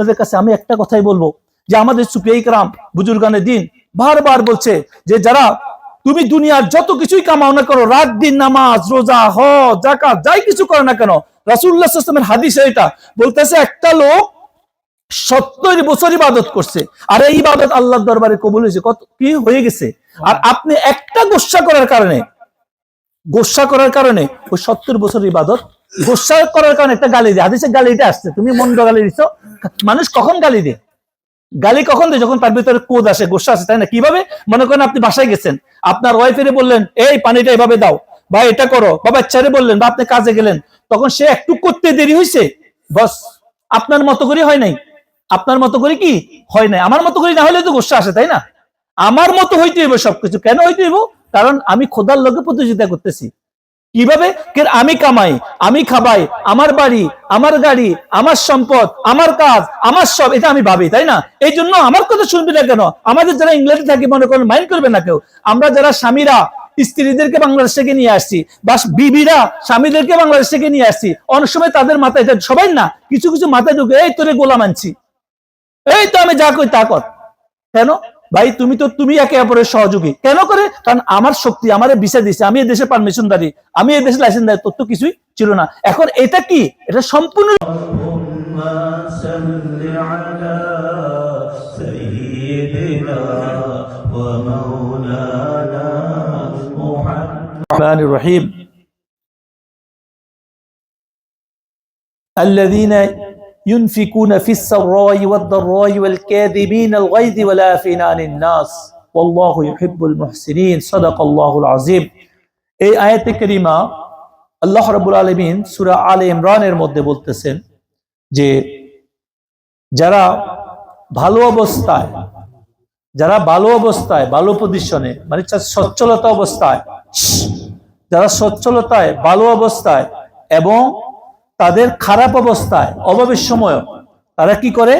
আপনাদের কাছে আমি একটা কথাই বলবো যে আমাদের সুফিয়া ইকরাম বুজুর্গানে দিন বারবার বলছে যে যারা তুমি দুনিয়ার যত কিছুই কামাও না করো, রাত দিন নামাজ রোজা হজ যাকাত যাই কিছু করো না কেন, রাসূলুল্লাহ সাল্লাল্লাহু আলাইহি ওয়াসাল্লামের হাদিসে এটা বলতেছে একটা লোক 70 বছর ইবাদত করছে আর এই ইবাদত আল্লাহর দরবারে কবুল হয়েছে, কত কি হয়ে গেছে। আর আপনি একটা গোসা করার কারণে ওই 70 বছর ইবাদত গোসা করার কারণে একটা গালি দেয়। হাদিসে গালিটা আসছে, তুমি মন্দ গালি দিছো। মানুষ কখন গালি দেয়? গালি কখন দেয়? যখন তার ভিতরে কোদ আসে, গোসা আসে, তাই না? কিভাবে? মনে করেন আপনি বাসায় গেছেন, আপনার ওয়াইফেরে বললেন এই পানিটা এভাবে দাও বা এটা করো, বা বাচ্চারে বললেন বা আপনি কাজে গেলেন, তখন সে একটু করতে দেরি হয়েছে, বস আপনার মতো করে হয় নাই, আপনার মতো করে কি হয় নাই, আমার মতো করে না হলে তো গোসা আসে, তাই না? আমার মতো হইতে হইব সবকিছু। কেন হইতে হইব? কারণ আমি খোদার লোকে প্রতিযোগিতা করতেছি। কিভাবে? আমি কামাই, আমি খাবাই, আমার বাড়ি, আমার গাড়ি, আমার সম্পদ, আমার কাজ, আমার সব, এটা আমি ভাবি, তাই না? এই জন্য আমার কথা শুনবি না কেন? আমাদের যারা ইংল্যান্ডে থাকি মনে করেন মাইন্ড করবে না কেউ। আমরা যারা স্বামীরা স্ত্রীদেরকে বাংলাদেশ থেকে নিয়ে আসছি বা বিবিরা স্বামীদেরকে বাংলাদেশ থেকে নিয়ে আসছি, অনেক সময় তাদের মাথায়, এটা সবাই না, কিছু কিছু মাথায় ঢুকে এই তোরে গোলাম আনছি, এই তো আমি যা কই তা কর। কেন ভাই? তুমি একে অপরের সহযোগী কেন করে? কারণ আমার শক্তি আমারে ভিসা দিছে, আমি এই দেশে পারমিশনদারি, আমি এই দেশে লাইসেন্সদারি, তোর তো কিছুই ছিল না। এখন এটা কি? এটা সম্পূর্ণ রহিম আল্লাযীনা ينفقون في السراء والضراء والكاظمين الغيظ والعافين عن الناس والله يحب المحسنين صدق الله العظيم। এই আয়াতে কারিমা আল্লাহ রাব্বুল আলামিন সূরা আলে ইমরানের মধ্যে বলতেছেন যে যারা ভালো অবস্থায় ভালো পজিশনে, মানে সচ্ছলতা অবস্থায়, ভালো অবস্থায় এবং তাদের খারাপ অবস্থায় অভাবের সময় তারা কি করে?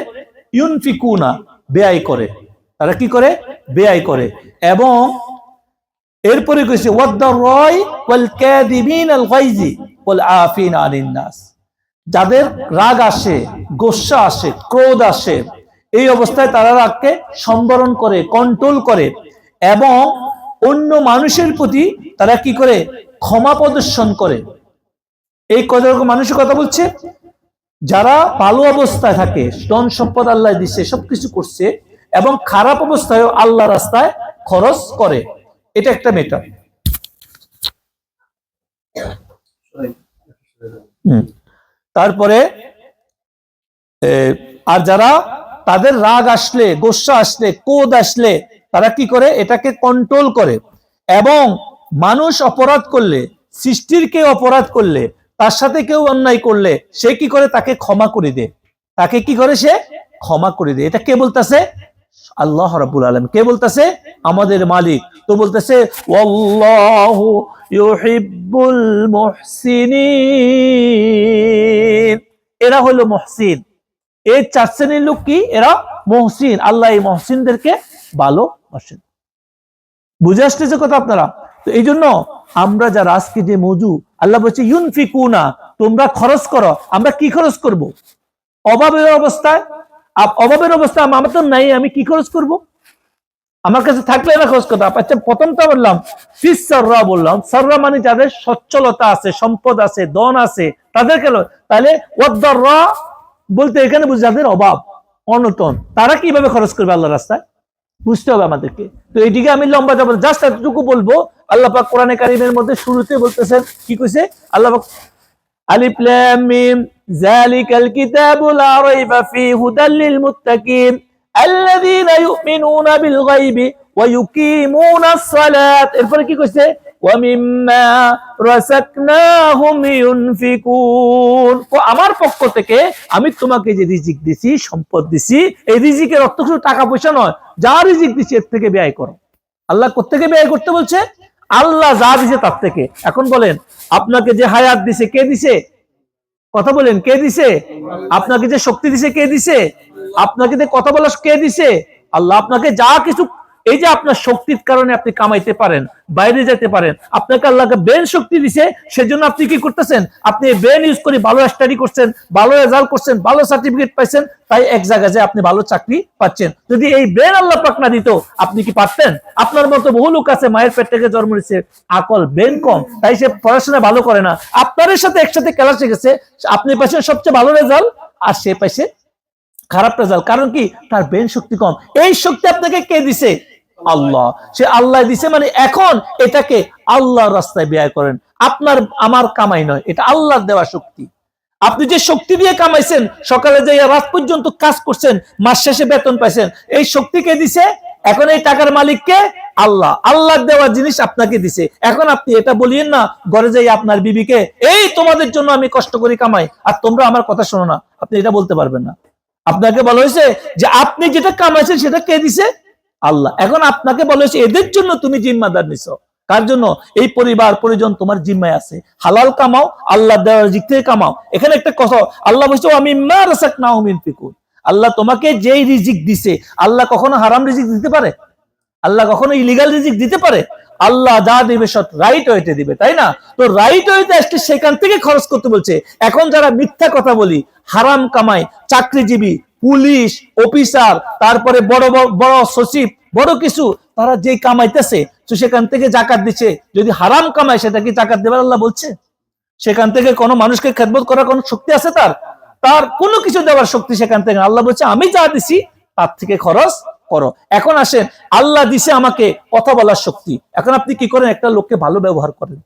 ইউনফিকুনা, ব্যয় করে। তারা কি করে? ব্যয় করে। এবং এরপরে কইছে ওয়াদ-দাররাই ওয়াল কাযিমিনাল গায়জি ওয়াল আফিনা আনিন নাস। যাদের রাগ আসে, গোসা আসে, ক্রোধ আসে, এই অবস্থায় তারা রাগকে সম্বরণ করে, কন্ট্রোল করে এবং অন্য মানুষের প্রতি তারা কি করে? ক্ষমা প্রদর্শন করে। এই কতরকম মানুষের কথা বলছে? যারা ভালো অবস্থায় থাকে, ধন সম্পদ আল্লাহ দিচ্ছে, সবকিছু করছে, এবং খারাপ অবস্থায় আল্লাহ রাস্তায় খরচ করে। এটা একটা মেটার। তারপরে আর যারা তাদের রাগ আসলে, গোসা আসলে, ক্রোধ আসলে তারা কি করে? এটাকে কন্ট্রোল করে এবং মানুষ অপরাধ করলে, সৃষ্টির কেউ অপরাধ করলে, তার সাথে কেউ অন্যায় করলে সে কি করে? তাকে ক্ষমা করে দেয়। তাকে কি করে? সে ক্ষমা করে দেয়। এটা কে বলতেছে? আল্লাহ রাব্বুল আলামিন। কে বলতেছে? আমাদের মালিক। তো বলতেছে ওয়াল্লাহু ইউহিব্বুল মুহসিনিন। এরা হলো মুহসিন। এই 4 শ্রেণীর লোক কি? এরা মুহসিন। আল্লাহ এই মুহসিনদেরকে ভালোবাসেন। বুঝে আসতেছে কথা আপনারা? তো এই জন্য আমরা যারা আজকে যে মজু, আল্লাহ বলছে ইউনফিকুনা, তোমরা খরচ করো। আমরা কি খরচ করব? অভাবের অবস্থায় আমার তো নাই, আমি কি খরচ করব? আমার কাছে থাকলে না খরচ করতে। আচ্ছা, প্রথমটা বললাম ফিস সাররা, বললাম সাররা মানে যাদের সচ্ছলতা আছে, সম্পদ আছে, ধন আছে, তাদের কেন? তাহলে ওয়াদ-দাররা বলতে এখানে বুঝি যাদের অভাব অনটন, তারা কিভাবে খরচ করবে আল্লাহর রাস্তায়? বুঝতে হবে আমাদেরকে। তো এইদিকে আমি লম্বা যাব, জাস্ট এতটুকু বলবো। আল্লাহ পাক কোরআনে কারীমের মধ্যে শুরুতে বলতেছেন, কি কইছে আল্লাহ পাক? আলিফ লাম মিম যালিকাল কিতাবু লা রাইবা ফীহি হুদাল লিল মুত্তাকিন আল্লাযীনা ইউমিনুনা বিল গায়বি ওয়া ইউকিমুনাস সালাত। এরপরে কি কইছে? ওয়া মিম্মা রাযাকনাহুম ইউনফিকুন। আমার পক্ষ থেকে আমি তোমাকে যে রিজিক দিছি, সম্পদ দিছি, এই রিজিকের অর্থ শুধু টাকা পয়সা নয়, যা রিজিক দিছি এর থেকে ব্যয় করো। আল্লাহ কোত্থেকে ব্যয় করতে বলছে? আল্লাহ যা দিছে তার থেকে। এখন বলেন, আপনাকে যে হায়াত দিছে কে দিছে? কথা বলেন, কে দিছে? আপনাকে যে শক্তি দিছে কে দিছে? আপনাকে যে কথা বলা কে দিছে? আল্লাহ। আপনাকে যা কিছু এই যে আপনার শক্তির কারণে আপনি কামাইতে পারেন, বাইরে যেতে পারেন, আপনাকে আল্লাহকে ব্রেন শক্তি দিছে, সেজন্য আপনি কি করতেছেন, আপনি ব্রেন ইউজ করে ভালো স্টাডি করছেন, ভালো রেজাল্ট করছেন, ভালো সার্টিফিকেট পাইছেন, তাই এক জায়গায় যে আপনি ভালো চাকরি পাচ্ছেন। যদি এই ব্রেন আল্লাহ পাক না দিত, আপনি কি পারতেন? আপনার মতো বহু লোক আছে মায়ের পেট থেকে জন্ম নিচ্ছে, আকল ব্রেন কম, তাই সে পড়াশোনা ভালো করে না, আপনাদের সাথে একসাথে খেলা শিখেছে, আপনি পাইছেন সবচেয়ে ভালো রেজাল্ট আর সে পাইছে খারাপ রেজাল্ট। কারণ কি? তার ব্রেন শক্তি কম। এই শক্তি আপনাকে কে দিছে? আল্লাহ। সে আল্লাহ দিছে, মানে এখন এটাকে আল্লাহর রাস্তায় ব্যয় করেন। আপনার আমার কামাই নয়, এটা আল্লাহর দেওয়া শক্তি। আপনি যে শক্তি দিয়ে কামাইছেন, সকালে যে রাত পর্যন্ত কাজ করছেন, মাস শেষে বেতন পাইছেন, এই শক্তি কে দিছে? এখন এই টাকার মালিককে আল্লাহ। আল্লাহর দেওয়া জিনিস আপনাকে দিছে। এখন আপনি এটা বলিয়েন না ঘরে যাই আপনার বিবিকে, এই তোমাদের জন্য আমি কষ্ট করে কামাই আর তোমরা আমার কথা শোনো না। আপনি এটা বলতে পারবেন না। আপনাকে বলা হয়েছে যে আপনি যেটা কামাইছেন সেটা কে দিছে? আল্লাহ। এখন আপনাকে বলা হয়েছে এদের জন্য তুমি জিম্মাদার নিছো। কার জন্য? এই পরিবার পরিজন তোমার জিম্মায় আছে। হালাল কামাও, আল্লাহ দেওয়ার দিক থেকে কামাও। এখানে একটা কথা আল্লাহ বলছে, আমি মা রাযাকনাহুম ইউনফিকুন। আল্লাহ তোমাকে যেই রিজিক দিছে, আল্লাহ কখনো হারাম রিজিক দিতে পারে? আল্লাহ কখনো ইলিগাল রিজিক দিতে পারে? আল্লাহ যা দিবে সব রাইট ওয়েতে দিবে, তাই না? তো রাইট ওয়েতে আসলে সেখান থেকে খরচ করতে বলছে। এখন যারা মিথ্যা কথা বলি, হারাম কামাই, চাকরিজীবী, পুলিশ অফিসার, তারপরে বড় বড় সচিব, বড় কিছু, তারা যে কামাইতেছে তো সেখান থেকে জাকাত দিচ্ছে। যদি হারাম কামায় সেটা কি জাকাত দেবার আল্লাহ বলছে? সেখান থেকে কোনো মানুষকে খেদমত করার কোনো শক্তি আছে তার? তার কোনো কিছু দেওয়ার শক্তি সেখান থেকে আল্লাহ বলছে আমি যা দিছি তার থেকে খরচ করো। এখন আসেন, আল্লাহ দিছে আমাকে কথা বলার শক্তি, এখন আপনি কি করেন? একটা লোককে ভালো ব্যবহার করেন।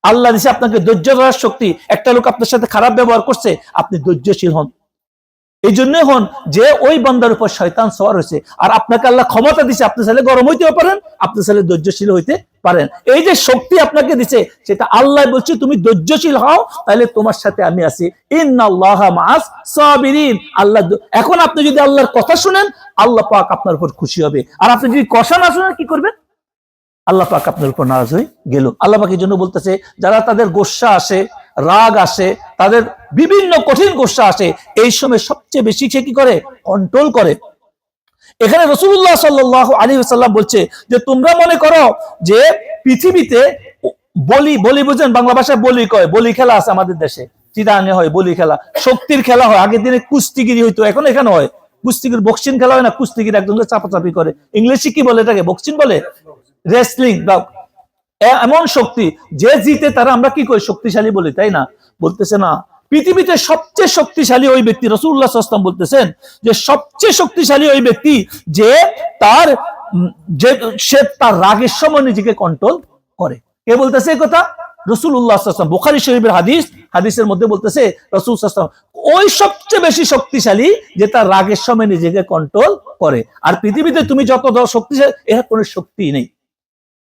আল্লাহ দিছে আপনাকে ধৈর্য ধরার শক্তি, একটা লোক আপনার সাথে খারাপ ব্যবহার করছে, আপনি ধৈর্যশীল হন। এই জন্যই হন যে ওই বান্দার উপর শয়তান সওয়ার হয়েছে, আর আপনাকে আল্লাহ ক্ষমতা দিছে, আপনি চাইলে গরম হইতেও পারেন, আপনি চাইলে ধৈর্যশীল হইতে পারেন। এই যে শক্তি আপনাকে দিছে সেটা আল্লাহ বলছে তুমি ধৈর্যশীল হও, তাহলে তোমার সাথে আমি আছি। ইন্নাল্লাহা মাআস সাবিরিন। আল্লাহ। এখন আপনি যদি আল্লাহর কথা শুনেন, আল্লাহ পাক আপনার উপর খুশি হবে, আর আপনি যদি কথা না শুনেন কি করবেন? আল্লাহ পাক আপনার উপর নারাজ হয়ে গেল। আল্লাহ পাক এই জন্য বলতেছে, যারা তাদের গোসা আসে, রাগ আসে, তাদের বিভিন্ন কঠিন গোসা আসে, এই সময় সবচেয়ে বেশি সে কি করে? কন্ট্রোল করে। এখানে রাসূলুল্লাহ সাল্লাল্লাহু আলাইহি ওয়াসাল্লাম বলছে যে তোমরা মনে করো যে পৃথিবীতে বলি বুঝেন, বাংলা ভাষায় বলি কয়, বলি খেলা আছে আমাদের দেশে, চিটাঙে হয় বলি খেলা, শক্তির খেলা হয়। আগের দিনে কুস্তিগিরি হইতো, এখন এখানে হয় কুস্তিগির, বক্সিং খেলা হয় না, কুস্তিগির একজনকে চাপাচাপি করে। ইংলিশে কি বলে এটাকে? বক্সিং বলে, রেসলিং। এমন শক্তি যে জিতে তারা আমরা কি করি? শক্তিশালী বলি, তাই না? বলতেছে না, পৃথিবীতে সবচেয়ে শক্তিশালী ওই ব্যক্তি, রাসূলুল্লাহ সাল্লাল্লাহু আলাইহি ওয়াসাল্লাম বলতেছেন যে সবচেয়ে শক্তিশালী ওই ব্যক্তি যে সে তার রাগের সময় নিজেকে কন্ট্রোল করে। কে বলতেছে এই কথা? রাসূলুল্লাহ সাল্লাল্লাহু আলাইহি ওয়াসাল্লাম। বুখারী শরীফের হাদিসের মধ্যে বলতেছে রাসূল সাল্লাল্লাহু আলাইহি ওয়াসাল্লাম ওই সবচেয়ে বেশি শক্তিশালী যে তার রাগের সময় নিজেকে কন্ট্রোল করে। আর পৃথিবীতে তুমি যত শক্তিশালী, এর কোনো শক্তি নেই।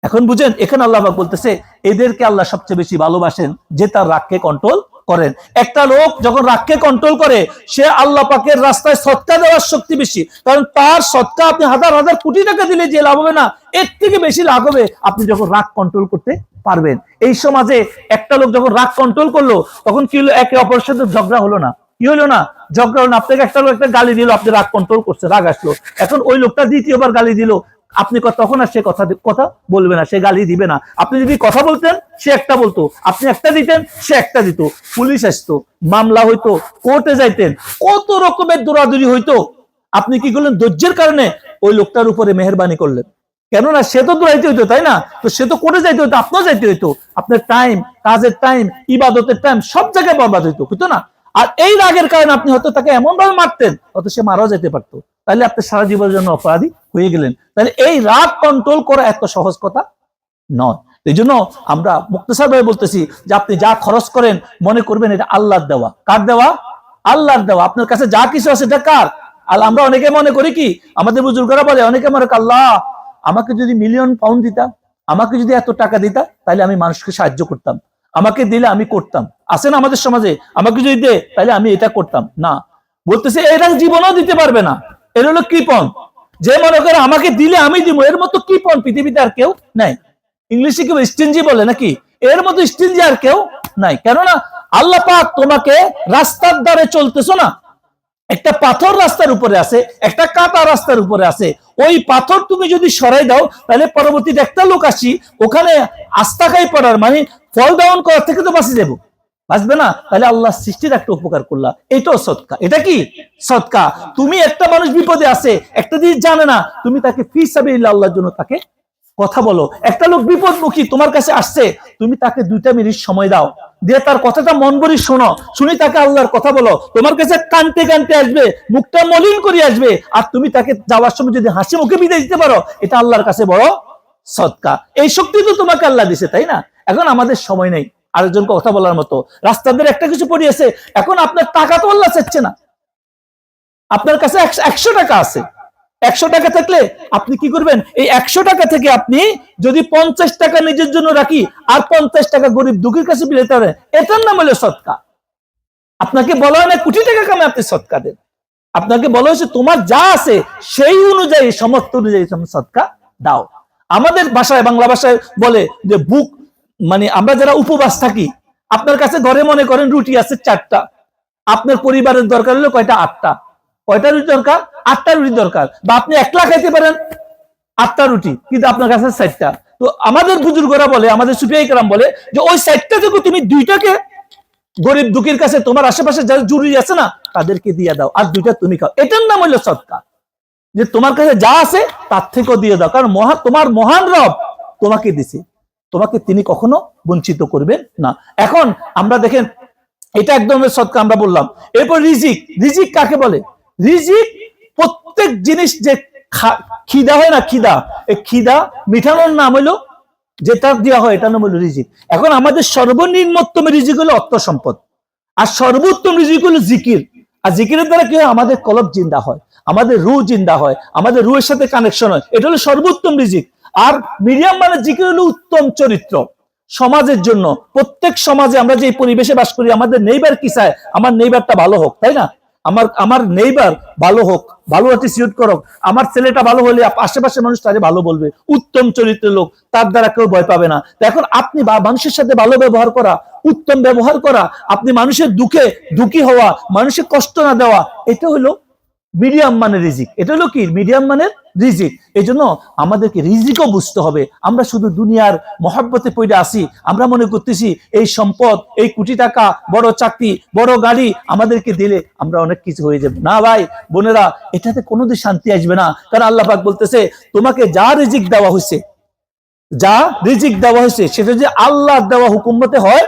এখন বুঝেন, এখানে আল্লাহ পাক বলতেছে এদেরকে আল্লাহ সবচেয়ে বেশি ভালোবাসেন যে তার রাগকে কন্ট্রোল করেন। একটা লোক যখন রাগকে কন্ট্রোল করে, সে আল্লাহ পাকের রাস্তায় সদকা দেওয়ার শক্তি বেশি, কারণ তার সদকা আপনি হাজার হাজার কোটি টাকা দিলে যে লাভ হবে না, এর থেকে বেশি লাভ হবে আপনি যখন রাগ কন্ট্রোল করতে পারবেন। এই সমাজে একটা লোক যখন রাগ কন্ট্রোল করলো, তখন কি হলো? একে অপরের সাথে ঝগড়া হলো না। কি হলো না? ঝগড়া হলো না। আপনাকে একটা লোক একটা গালি দিল, আপনি রাগ কন্ট্রোল করছে, রাগ আসলো, এখন ওই লোকটা দ্বিতীয়বার গালি দিল, আপনি তখন আর সে কথা বলবে না, সে গালি দিবে না। আপনি যদি কথা বলতেন, সে একটা বলতো, আপনি একটা দিতেন, সে একটা দিত, পুলিশ আসতো, মামলা হইতো, কোর্টে যাইতেন, কত রকমের দৌড়াদৌড়ি হইতো। আপনি কি করলেন? ধৈর্যের কারণে ওই লোকটার উপরে মেহেরবানি করলেন। কেননা সে তো দৌড়াইতে হইতো, তাই না? তো সে তো কোর্টে যাইতে হইতো, আপনার যাইতে হইতো, আপনার টাইম, কাজের টাইম, ইবাদতের টাইম সব জায়গায় বরবাদ হইতো না? আর এই রাগের কারণে আপনি হয়তো তাকে এমন ভাবে মারতেন, হয়তো সে মারাও যেতে পারতো, তাহলে আপনি সারা জীবনের জন্য অপরাধী হয়ে গেলেন। তাহলে এই রাগ কন্ট্রোল করা এত সহজ কথা নয়। এই জন্য আমরা মুক্তসারভাবে বলতেছি যে আপনি যা খরচ করেন মনে করবেন এটা আল্লাহর দেওয়া। কার দেওয়া? আল্লাহর দেওয়া। আপনার কাছে যা কিছু আছে এটা কার? আল্লাহ। আমরা অনেকে মনে করি কি, আমাদের বুজুর্গরা বলে, অনেকে মনে করে আল্লাহ আমাকে যদি মিলিয়ন পাউন্ড দিতা, আমাকে যদি এত টাকা দিতা, তাহলে আমি মানুষকে সাহায্য করতাম, আমাকে দিলে আমি করতাম। আছে না আমাদের সমাজে, আমাকে যদি দে তাহলে আমি এটা করতাম না। বলতেছে এরা জীবনও দিতে পারবে না, এর হলো কৃপণ। যে মনে করে আমাকে দিলে আমি দিব, এর মতো কৃপণ পৃথিবীতে আর কেউ নাই। ইংলিশে কেউ স্টিনজি বলে নাকি? এর মতো স্টিনজি আর কেউ নাই। কেননা আল্লাহ পাক তোমাকে রাস্তার ধারে চলতেছো না, একটা পাথর রাস্তার উপরে আছে, একটা কাটা রাস্তার উপরে আছে, ওই পাথর তুমি যদি সরাই দাও তাহলে পরবর্তীতে একটা লোক আসি ওখানে আস্থা খাই পড়ার মানে ফল ডাউন করার থেকে তো বাঁচি যাবো, বাঁচবে না? তাহলে আল্লাহ সৃষ্টির একটা উপকার করলা, এটাও সদকা। এটা কি সদকা? তুমি একটা মানুষ বিপদে আছে, একটা জিনিস জানে না, তুমি তাকে ফি সাবিলিল্লাহ আল্লাহর জন্য তাকে কথা বলো। একটা লোক বিপদমুখী তোমার কাছে আসছে, তুমি তাকে 2টা মিনিট সময় দাও, দিয়ে তার কথাটা মন ভরে শোনো, শুনি তাকে আল্লাহর কথা বলো। তোমার কাছে কানতে কানতে আসবে, মুখটা মলিন করে আসবে, আর তুমি তাকে যাওয়ার সময় যদি হাসি মুখে বিদায় দিতে পারো, এটা আল্লাহর কাছে বড় সদকা। এই শক্তি তো তোমাকে আল্লাহ দিছে, তাই না? এখন আমাদের সময় নেই আরেকজনকে কথা বলার মতো, রাস্তাদের একটা কিছু পড়িয়েছে, এখন আপনার টাকা তো আল্লাহ চাচ্ছে না, আপনার কাছে 100 টাকা আছে, 100 টাকা থাকলে আপনি কি করবেন? এই 100 টাকা থেকে আপনি যদি 50 টাকা নিজের জন্য রাখি আর 50 টাকা গরিব দুঃখীর কাছে বিলাতে পারেন, এটার নাম হলো সদকা। আপনাকে বলা হয় না কোটি টাকা কামে আপনি সদকা দেন, আপনাকে বলা হয়েছে তোমার যা আছে সেই অনুযায়ী, সমর্থ অনুযায়ী তুমি সদকা দাও। আমাদের ভাষায়, বাংলা ভাষায় বলে যে বুক, মানে আমরা যারা উপবাস থাকি, আপনার কাছে ঘরে মনে করেন রুটি আছে 4টা, আপনার পরিবারের দরকার হলো কয়টা? 8টা। কয়টা রুটি দরকার? 8টা রুটি দরকার। বা আপনি একলা খাইতে পারেন 8টা রুটি, কিন্তু আপনার কাছে 4টা। তো আমাদের বুজুর্গরা বলে, আমাদের সুফিয়া কেরাম বলে যে ওই 4টা থেকে তুমি 2টাকে গরিব দুঃখীর কাছে, তোমার আশেপাশে যারা জরুরি আছে না তাদেরকে দিয়ে দাও, আর 2টা তুমি খাও। এটার নাম হলো সদকা, যে তোমার কাছে যা আছে তার থেকেও দিয়ে দাও, কারণ তোমার মহান রব তোমাকে দিছে, তোমাকে তিনি কখনো বঞ্চিত করবেন না। এখন আমরা দেখেন, এটা একদম সদকা আমরা বললাম। এরপর রিজিক। রিজিক কাকে বলে? রিজিক প্রত্যেক জিনিস যে খিদা হয় না, খিদা, এই খিদা মিঠানোর নাম হলো যেটা দেওয়া হয়, এটা নাম হলো রিজিক। এখন আমাদের সর্বনিম্নতম রিজিক হলো অর্থ সম্পদ, আর সর্বোত্তম রিজিক হলো জিকির। আর জিকিরের দ্বারা কি হয়? আমাদের কলব জিন্দা হয়, আমাদের রূহ জিন্দা হয়, আমাদের রূহের সাথে কানেকশন হয়, এটা হলো সর্বোত্তম রিজিক। আর মিডিয়াম মানে জিকির হলো উত্তম চরিত্র সমাজের জন্য। প্রত্যেক সমাজে আমরা যে পরিবেশে বাস করি, আমাদের নেইবার কি চায়? আমার নেইবারটা ভালো হোক, তাই না? আমার নেইবার ভালো হোক, ভালো অ্যাটিটিউড করুক, আমার ছেলেটা ভালো হলে আশেপাশে মানুষ তারে ভালো বলবে, উত্তম চরিত্রের লোক, তার দ্বারা কেউ ভয় পাবে না। এখন আপনি মানুষের সাথে ভালো ব্যবহার করা, উত্তম ব্যবহার করা, আপনি মানুষের দুঃখে দুঃখী হওয়া, মানুষের কষ্ট না দেওয়া, এটা হলো মিডিয়াম মানের রিজিক। এটা হলো কি? মিডিয়াম মানের রিজিক। এই জন্য আমাদেরকে রিজিকও বুঝতে হবে। আমরা শুধু দুনিয়ার মহব্বতে পড়ে আসি, আমরা মনে করতেছি এই সম্পদ, এই কোটি টাকা, বড় চাকরি, বড় গাড়ি আমাদেরকে দিলে আমরা অনেক কিছু হয়ে যাবে। না ভাই বোনেরা, এটাতে কোনোদিন শান্তি আসবে না। কারণ আল্লাহ পাক বলতেছে তোমাকে যা রিজিক দেওয়া হয়েছে, যা রিজিক দেওয়া হয়েছে সেটা যে আল্লাহ দেওয়া হুকুম মতে হয়,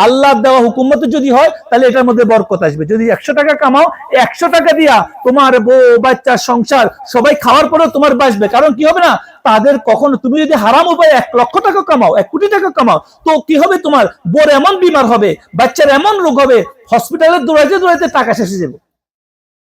আল্লাহ দেওয়া হুকুম মতো যদি হয় তাহলে এটার মধ্যে বরকত আসবে। যদি 100 টাকা কামাও, 100 টাকা দিয়া তোমার বউ বাচ্চা সংসার সবাই খাওয়ার পরেও তোমার বাঁচবে। কারণ কি হবে না, তাদের কখনো, তুমি যদি হারাম উপায়ে 1 লক্ষ টাকা কামাও, 1 কোটি টাকা কামাও, তো কি হবে? তোমার বউর এমন বিমার হবে, বাচ্চার এমন রোগ হবে, হসপিটালে দৌড়াইতে দৌড়াইতে টাকা শেষে যাবে।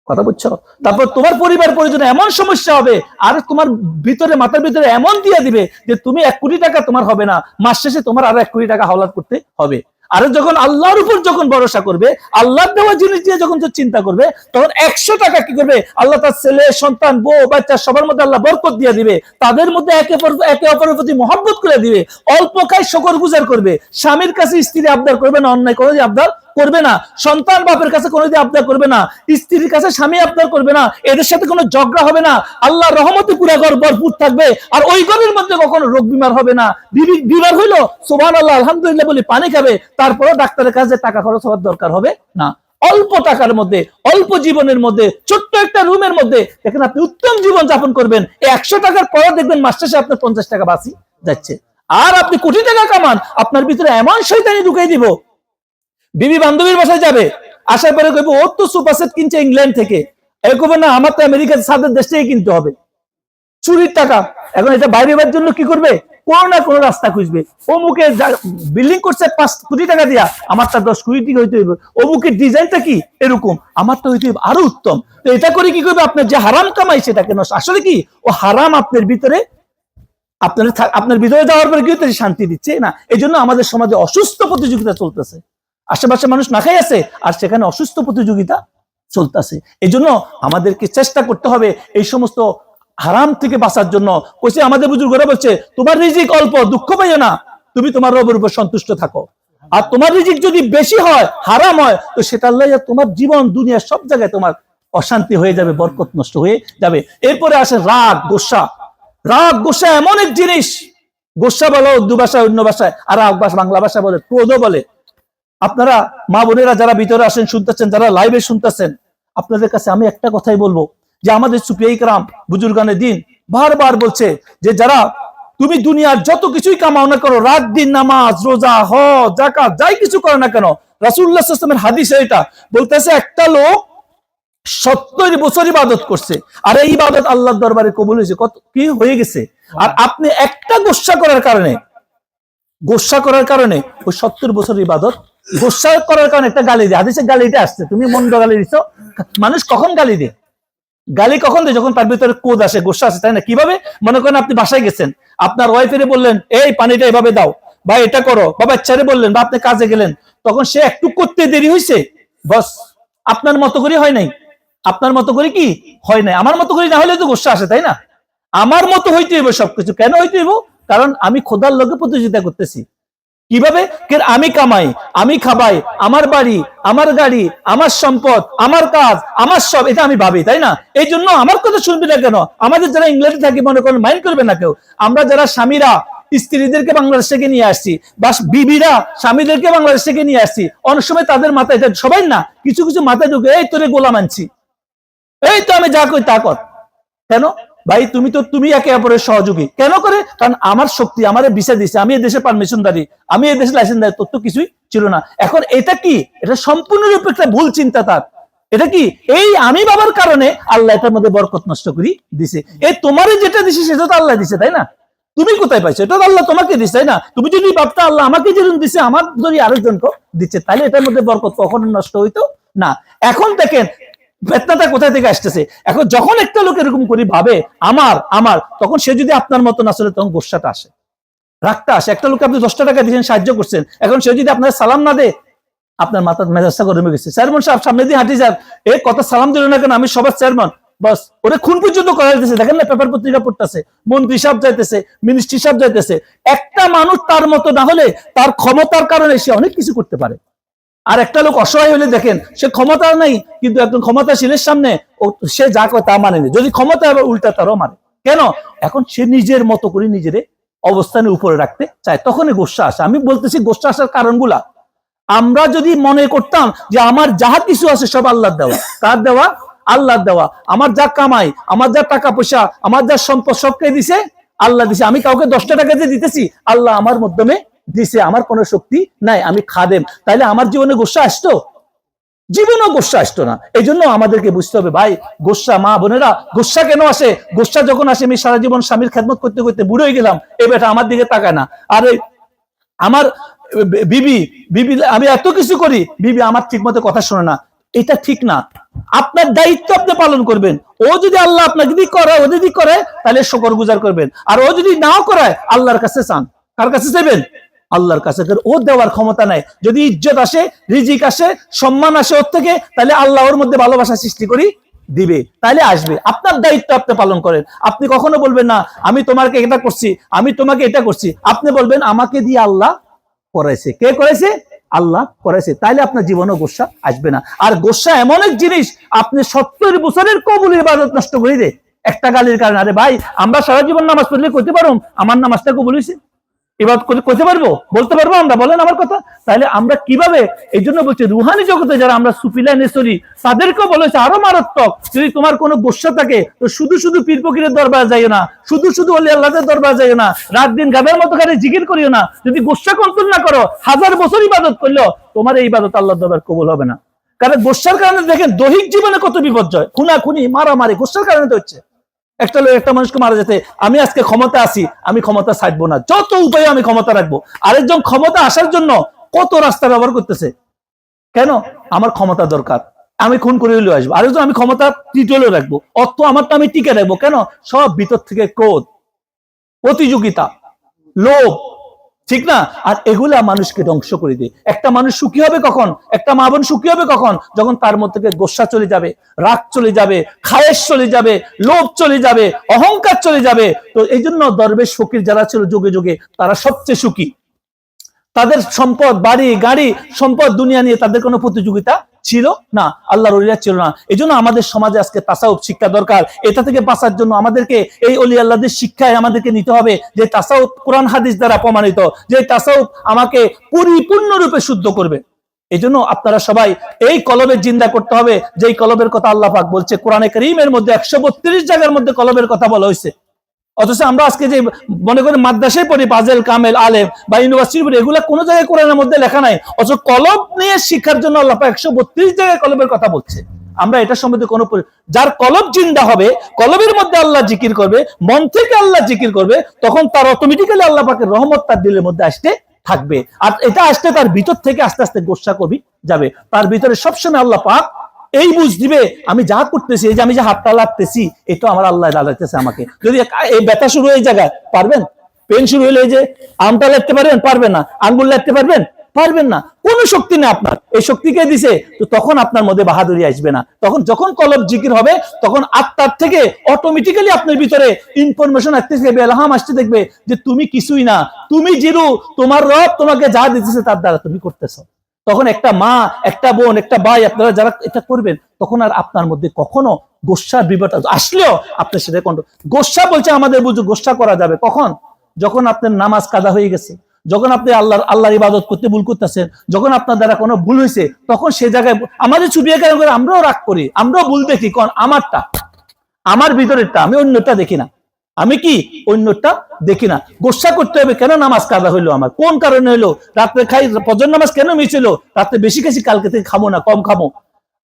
কথা বুঝছো? তারপর তোমার পরিবার পরিজন এমন সমস্যা হবে, আর তোমার ভিতরে, মাথার ভিতরে এমন দিয়ে দিবে যে তুমি 1 কোটি টাকা তোমার হবে না, মাস শেষে তোমার আরো 1 কোটি টাকা হাওলাত করতে হবে। আর যখন আল্লাহর উপর যখন ভরসা করবে, আল্লাহর দেওয়া জিনিস দিয়ে যখন চিন্তা করবে, তখন 100 টাকা কি করবে? আল্লাহ তার ছেলে সন্তান বউ বাচ্চা সবার মধ্যে আল্লাহ বরকত দিয়ে দিবে, তাদের মধ্যে একে অপরের প্রতি মহব্বত করে দিবে, অল্প খায় শকর গুজার করবে, স্বামীর কাছে স্ত্রী আবদার করবে না, অন্যায় কোনো আবদার করবে না, সন্তান বাপের কাছে কোনোদিন আবদার করবে না, স্ত্রীর কাছে স্বামী আবদার করবে না, এদের সাথে কোনো ঝগড়া হবে না, আল্লাহর রহমতে পুরা ঘর ভরপুর থাকবে, আর ওই ঘরের মধ্যে কখনো রোগ বিমার হবে না। বিমার হইলো সুবহানাল্লাহ আলহামদুলিল্লাহ বলে পানি খাবে, তারপরে ডাক্তারের কাছে টাকা খরচ হওয়ার দরকার হবে না। অল্প টাকার মধ্যে, অল্প জীবনের মধ্যে, ছোট্ট একটা রুমের মধ্যে এখানে আপনি উত্তম জীবন যাপন করবেন। 100 টাকার পরে দেখবেন মাস শেষে আপনার 50 টাকা বাঁচি যাচ্ছে। আর আপনি কোটি টাকা কামান, আপনার ভিতরে এমন শয়তানি ঢুকাই দিব, বিবি বান্ধবীর বাসায় যাবে, আসার পরে কইবো ও তো সুপার সেট কিনছে ইংল্যান্ড থেকে, এরকম না আমার তো আমেরিকার সাদের দেশ থেকে কিনতে হবে, চুরির টাকা। এখন এটা বাইরে হওয়ার জন্য কি করবে? কোনো না কোনো রাস্তা খুঁজবে। অমুকে বিল্ডিং করছে 5 কোটি টাকা দিয়া, আমারটা 10 কোটি টাকা হইতে হইবে। অমুকের ডিজাইনটা কি এরকম, আমারটা হইতে হইবে আরো উত্তম। তো এটা করে কি করবে? আপনার যে হারাম কামাই সেটাকে নষ্ট। আসলে কি ও হারাম আপনার ভিতরে, আপনার ভিতরে যাওয়ার পরে কি হচ্ছে? শান্তি দিচ্ছে না। এই জন্য আমাদের সমাজে অসুস্থ প্রতিযোগিতা চলতেছে, আশেপাশে মানুষ না খাই আছে আর সেখানে অসুস্থ প্রতিযোগিতা চলতেছে। এই জন্য আমাদেরকে চেষ্টা করতে হবে এই সমস্ত হারাম থেকে বাঁচার জন্য। কইছে আমাদের বুজুর্গরা বলছে তোমার রিজিক অল্প, দুঃখ পাইও না, তুমি তোমার রবের উপর সন্তুষ্ট থাকো। আর তোমার রিজিক যদি বেশি হয়, হারাম হয়, তো সেটা আল্লাহ তোমার জীবন দুনিয়া সব জায়গায় তোমার অশান্তি হয়ে যাবে, বরকত নষ্ট হয়ে যাবে। এরপরে আসে রাগ, গোসা। রাগ গোসা এমন এক জিনিস, গোসা বলো উর্দু ভাষায়, অন্য ভাষায়, আর রাগ বাংলা ভাষায় বলে, ক্রোধও বলে। আপনারা মা বোনেরা যারা ভিতরে আসেন শুনতেছেন, যারা লাইভে শুনতেছেন, আপনাদের কাছে আমি একটা কথাই বলবো, যে আমাদের সুফিয়া ইকরাম বুজুর্গানে দিন বারবার বলছে যে যারা তুমি দুনিয়ার যত কিছুই কামাও না করো, রাত দিন নামাজ রোজা হজ যাকাত যাই কিছু করো না কেন, রাসূলুল্লাহ সাল্লাল্লাহু আলাইহি ওয়াসাল্লামের হাদিসে এটা বলতেছে, একটা লোক 70 বছর ইবাদত করছে, আর এই ইবাদত আল্লাহর দরবারে কবুল হয়েছে, কত কি হয়ে গেছে। আর আপনি একটা গোসা করার কারণে ওই 70 বছর ইবাদত, গোসা করার কারণে একটা গালি দেয়। হাদিসে গালিটা আসছে, তুমি মন্দ গালি দিছো। মানুষ কখন গালি দেয়? গালি কখন দেয়? যখন তার ভিতরে ক্রোধ আসে, গোসা আসে, তাই না? কিভাবে? মনে করেন আপনি বাসায় গেছেন, আপনার ওয়াইফেরে বললেন এই পানিটা এভাবে দাও, বা এটা করো, বা বাচ্চারে বললেন, বা আপনি কাজে গেলেন, তখন সে একটু করতে দেরি হয়েছে, বস আপনার মতো করে হয় নাই, আপনার মতো করে কি হয় নাই, আমার মতো করে না হলে তো গোসা আসে, তাই না? আমার মতো হইতে হইব সবকিছু। কেন হইতে হইব? কারণ আমি খোদার লোকে প্রতিযোগিতা করতেছি। কিভাবে? আমি কামাই, আমি খাবাই, আমার বাড়ি, আমার গাড়ি, আমার সম্পদ, আমার কাজ, আমার সব, এটা আমি ভাবি, তাই না? এই জন্য আমার কথা শুনবি না কেন? আমাদের যারা ইংল্যান্ডে থাকি, মনে করেন মাইন্ড করবে না কেউ। আমরা যারা স্বামীরা স্ত্রীদেরকে বাংলাদেশ থেকে নিয়ে আসছি, বা বিবিরা স্বামীদেরকে বাংলাদেশ থেকে নিয়ে আসছি, অনেক সময় তাদের মাথায়, এটা সবাই না, কিছু কিছু মাথায় ঢুকে, এই তোরে গোলাম আনছি, এই তো আমি যা কই তা কর। কেন ভাই? তুমি একে অপরের সহযোগী কেন করে? কারণ আমার শক্তি আমার ভিসা দিছে, আমি এই দেশে পারমিশনদারি, আমি এই দেশে লাইসেন্সদারি, তোর তো কিছুই ছিল না। এখন এটা কি? এটা সম্পূর্ণরূপে একটা ভুল চিন্তা তার। এটা কি? এই আমি বাবার কারণে আল্লাহ এটার মধ্যে বরকত নষ্ট করি দিছে। এই তোমারে যেটা দিছে সেটা তো আল্লাহ দিছে, তাই না? তুমি কোথায় পাইছো? এটা তো আল্লাহ তোমাকে দিছে, তাই না? তুমি যদি ভাবতা আল্লাহ আমাকে যেরকম দিছে, আমার যদি আরেকজনকে দিচ্ছে, তাহলে এটার মধ্যে বরকত কখনো নষ্ট হইতো না। এখন দেখেন বেতনাটা কোথায় থেকে আসতেছে। এখন যখন একটা লোক এরকম করে ভাবে আমার আমার, তখন সে যদি আপনার মতন আসলে, তখন গোসাটা আসে, রাগটা আসে। একটা লোককে আপনি 10টা টাকা দিয়েছেন, সাহায্য করছেন, এখন সে যদি আপনার সালাম না দেয়, আপনার মাথার মেজাজটা গরম হয়ে গেছে। চেয়ারম্যান সাহেব সামনে দিয়ে হাঁটি যান, এ কত সালাম দিল না কেন, আমি সবার চেয়ারম্যান, বাস ওরে খুন পর্যন্ত করা যাইতেছে। দেখেন না পেপার পত্রিকা পড়তেছে, মন্ত্রী সাহেব যাইতেছে, মিনিস্ট্রি সাহেব যাইতেছে। একটা মানুষ তার মতো না হলে, তার ক্ষমতার কারণে সে অনেক কিছু করতে পারে। আর একটা লোক অসহায় হলে দেখেন, সে ক্ষমতা নাই, কিন্তু একজন ক্ষমতাশীলের সামনে সে যা কয় তা মানেনি, যদি ক্ষমতা আবার উল্টা তারও মানে। কেন? এখন সে নিজের মতো করে নিজের অবস্থানের উপরে রাখতে চায়, তখনই গোসা আসে। আমি বলতেছি গোসা আসার কারণগুলা, আমরা যদি মনে করতাম যে আমার যাহা কিছু আছে সব আল্লাহর দেওয়া, তার দেওয়া, আল্লাহর দেওয়া, আমার যা কামাই, আমার যা টাকা পয়সা, আমার যা সম্পদ, সবকে দিছে আল্লাহ দিছে। আমি কাউকে 10টা টাকা দিয়ে দিতেছি, আল্লাহ আমার মাধ্যমে দিছে, আমার কোনো শক্তি নাই, আমি খাদেম। তাইলে আমার জীবনে গোসা আসতো? জীবনও গোসা আসতো না। এই জন্য আমাদেরকে বুঝতে হবে ভাই, গোসা, মা বোনেরা, গোসা কেন আসে? গোসা যখন আসে, আমি সারা জীবন স্বামীর খেদমত করতে করতে বুড়ো হয়ে গেলাম, এই বেটা আমার দিকে তাকায় না, আরে আমার বিবি বিবি আমি এত কিছু করি, বিবি আমার ঠিক মতো কথা শোনে না, এটা ঠিক না। আপনার দায়িত্ব আপনি পালন করবেন। ও যদি আল্লাহ আপনাকে যদি করায়, ও যদি করে, তাহলে শুকর গুজার করবেন। আর ও যদি নাও করায়, আল্লাহর কাছে চান। কার কাছে চাইবেন? আল্লাহর কাছে। ও দেওয়ার ক্ষমতা নাই। যদি ইজ্জত আসে, রিজিক আসে, সম্মান আসে ওর থেকে, তাহলে আল্লাহ ওর মধ্যে ভালোবাসা সৃষ্টি করি দিবে, তাহলে আসবে। আপনার দায়িত্ব আপনি পালন করেন। আপনি কখনো বলবেন না আমি তোমাকে এটা করছি, আমি তোমাকে এটা করছি। আপনি বলবেন আমাকে দিয়ে আল্লাহ করাইছে। কে করাইছে? আল্লাহ করাইছে। তাইলে আপনার জীবনে গোসা আসবে না। আর গোসা এমন এক জিনিস, আপনি 70 বছরের কবুল ইবাদত নষ্ট করে দেয় একটা গালির কারণে। আরে ভাই, আমরা সারা জীবন নামাজ পড়লে কইতে পারো আমার নামাজটা কবুল হয়েছে? ইবাদত করতে পারবো? বলতে পারবো আমরা? বলেন আমার কথা। তাহলে আমরা কিভাবে? এই জন্য বলছি, রুহানি জগতে যারা আমরা সুফি লাইনে চলি, তাদেরকেও বলেছে আরো মারাত্মক, যদি তোমার কোনো গোসা থাকে তো শুধু শুধু পীর ফকিরের দরবার যাইও না, শুধু শুধু ওলি আল্লাহদের দরবার যাইও না, রাত দিন গাদার মতো করে জিকির করিও না। যদি গোসা কন্ট্রোল না করো, 1000 বছর ইবাদত করলেও তোমার এই ইবাদত আল্লাহর দরবার কবুল হবে না। কারণ গোসার কারণে দেখেন দৈহিক জীবনে কত বিপর্যয়, খুনাখুনি, মারামারি গোসার কারণে তো হচ্ছে। একটা লোক একটা মানুষকে মারা যেতে, আমি আজকে ক্ষমতা আছি, আমি ক্ষমতা ছাড়বো না, যত উপায়ে আমি ক্ষমতা রাখবো। আরেকজন ক্ষমতা আসার জন্য কত রাস্তা ব্যবহার করতেছে। কেন? আমার ক্ষমতা দরকার, আমি খুন করে হলেও আসবো। আরেকজন আমি ক্ষমতা টিটেলেও রাখবো, অর্থ আমারটা আমি টিকে রাখবো। কেন? সব ভিতর থেকে ক্রোধ, প্রতিযোগিতা, লোভ, ঠিক না? আর এগুলা মানুষকে ধ্বংস করে দেয়। একটা মানুষ সুখী হবে কখন? একটা মা বোন সুখী হবে কখন? যখন তার মধ্যে থেকে গোসা চলে যাবে, রাগ চলে যাবে, খায়েশ চলে যাবে, লোভ চলে যাবে, অহংকার চলে যাবে। তো এই জন্য দরবেশ ফকির যারা ছিল যুগে যুগে, তারা সবচেয়ে সুখী। তাদের সম্পদ, বাড়ি গাড়ি, সম্পদ দুনিয়া নিয়ে তাদের কোনো প্রতিযোগিতা ছিল না, আল্লাহর ওলিরা ছিল না। এই জন্য আমাদের সমাজে আজকে তাসাউফ শিক্ষা দরকার। এটা থেকে বাঁচার জন্য আমাদেরকে এই ওলি আল্লাহদের শিক্ষায় আমাদেরকে নিতে হবে, যে তাসাউফ কোরআন হাদিস দ্বারা প্রমাণিত, যে তাসাউফ আমাকে পরিপূর্ণরূপে শুদ্ধ করবে। এই জন্য আপনারা সবাই এই কলবের জিন্দা করতে হবে, যেই কলবের কথা আল্লাহ পাক বলছে কোরআনে কারীমের মধ্যে 132 জায়গার মধ্যে কলবের কথা বলা হয়েছে। অথচ আমরা আজকে যে মনে করি মাদ্রাসায় পড়ি, পাজেল, কামেল, আলেম বা ইউনিভার্সিটি পড়ি, এগুলা কোনো জায়গায় কোরআনের মধ্যে লেখা নাই। অথচ কলব নিয়ে শিক্ষার জন্য আল্লাহ পাক 132 জায়গায় কলবের কথা বলছে। আমরা এটা সম্বন্ধে কোনো, যার কলব জিন্দা হবে, কলবের মধ্যে আল্লাহ জিকির করবে, মন থেকে আল্লাহ জিকির করবে, তখন তার অটোমেটিক্যালি আল্লাহ পাকের রহমত তার দিলের মধ্যে আসতে থাকবে। আর এটা আসতে তার ভিতর থেকে আস্তে আস্তে গোসা কবি যাবে। তার ভিতরে সবসময় আল্লাহ পাক এই বুঝ দিবে, আমি যা করতেছি, এই যে আমি যে হাতটা লাগতেছি, এটা আমার আল্লাহ লাগাইতেছে আমাকে। যদি এই ব্যথা শুরু হয়ে জায়গায় পারবেন, পেন শুরু হলে যে আমটা লাগতে পারবেন, পারবেন না। আঙ্গুল লাগতে পারবেন, পারবেন না। কোনো শক্তি নেই আপনার, এই শক্তিকে দিছে। তো তখন আপনার মধ্যে বাহাদুরি আসবে না। তখন যখন কলব জিকির হবে, তখন আত্মার থেকে অটোমেটিক্যালি আপনার ভিতরে ইনফরমেশন আসতে থাকবে, এলহাম আসতে দেখবে যে তুমি কিছুই না, তুমি জিরো, তোমার রব তোমাকে যা দিতেছে তার দ্বারা তুমি করতেছো। তখন একটা মা, একটা বোন, একটা ভাই, আপনারা যারা এটা করবেন, তখন আর আপনার মধ্যে কখনো গোস্বার বিপদ আসলেও আপনি সেটা কন্ট্রোল। গোস্বা বলছে আমাদের বুঝু, গোস্বা করা যাবে কখন? যখন আপনার নামাজ কাদা হয়ে গেছে, যখন আপনি আল্লাহর ইবাদত করতে ভুল করতেছেন, যখন আপনার দ্বারা কোনো ভুল হয়েছে, তখন সে জায়গায় আমাদের চুপিয়ে কেন করে আমরাও রাগ করি, আমরাও ভুল দেখি। কোন আমারটা, আমার ভিতরেরটা, আমি অন্যটা দেখি না। আমি কি অন্যটা দেখি না। গোসা করতে হবে, কেন নামাজ কাদা হইলো আমার, কোন কারণে হইলো, রাত্রে খাই, ফজর নামাজ কেন মিস হলো, রাত্রে বেশি খাইছি, কালকে থেকে খাবো না, কম খাবো,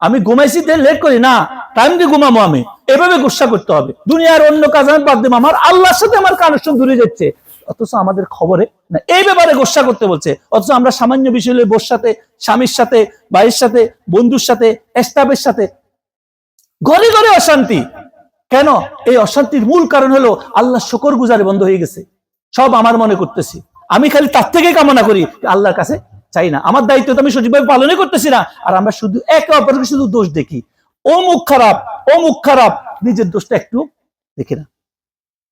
আমি ঘুমাইছি লেট করি না, টাইম দিয়ে ঘুমাবো। আমি এভাবে গোসা করতে হবে। দুনিয়ার অন্য কাজ আমি বাদ দেবো, আমার আল্লাহর সাথে আমার কানেকশন দূরে যাচ্ছে, অথচ আমাদের খবরে না এই ব্যাপারে গোসা করতে বলছে। অথচ আমরা সামান্য বিষয় হলে বোর সাথে, স্বামীর সাথে, ভাইয়ের সাথে, বন্ধুর সাথে, স্টাফের সাথে ঘরে ঘরে অশান্তি। কেন? এই অশান্তির মূল কারণ হলো আল্লাহ শুকর গুজারে বন্ধ হয়ে গেছে। সব আমার মনে করতেছি, আমি খালি তার থেকে কামনা করি, আল্লাহর কাছে চাই না। আমার দায়িত্ব তো আমি সঠিকভাবে পালনই করতেছি না, আর আমরা শুধু একে অপরকে শুধু দোষ দেখি। ও মুখ খারাপ, ও মুখ খারাপ, নিজের দোষটা একটু দেখি না।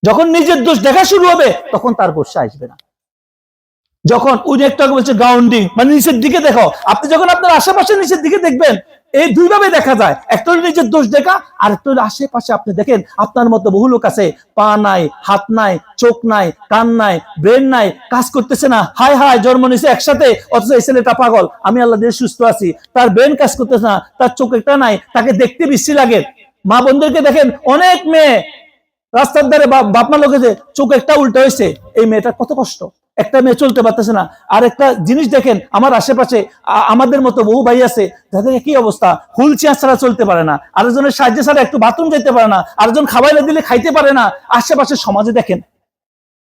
যখন নিজের দোষ দেখা শুরু হবে, তখন তার গোসা আসবে না। যখন উনি একটা বলছে গ্রাউন্ডিং, মানে নিচের দিকে দেখো, আপনি যখন আপনার আশেপাশে নিচের দিকে দেখবেন, এই দুইভাবে দেখা যায়। একটা হলো নিজের দোষ দেখা, আর একটা হলো আশেপাশে আপনি দেখেন আপনার মতো বহু লোক আছে, পা নাই, হাত নাই, চোখ নাই, কান নাই, ব্রেন নাই, কাজ করতেছে না, হায় হায় জন্ম নিছে একসাথে, অথচ এই ছেলেটা পাগল, আমি আল্লাহ দিয়ে সুস্থ আছি। তার ব্রেন কাজ করতেছে না, তার চোখ একটা নাই, তাকে দেখতে বিশ্রী লাগে। মা বোনদেরকে দেখেন, অনেক মেয়ে রাস্তার ধারে বাপমা লোকে যে চোখ একটা উল্টো হয়েছে, এই মেয়েটার কত কষ্ট। একটা মেয়ে চলতে পারতেছে না। আর একটা জিনিস দেখেন, আমার আশেপাশে আমাদের মতো বহু ভাই আছে যাদের কি অবস্থা, হুইল চেয়ার ছাড়া চলতে পারে না, আরেকজনের সাহায্য ছাড়া একটু বাথরুম যেতে পারে না, আরেকজন খাবাইলে দিলে খাইতে পারে না। আশেপাশে সমাজে দেখেন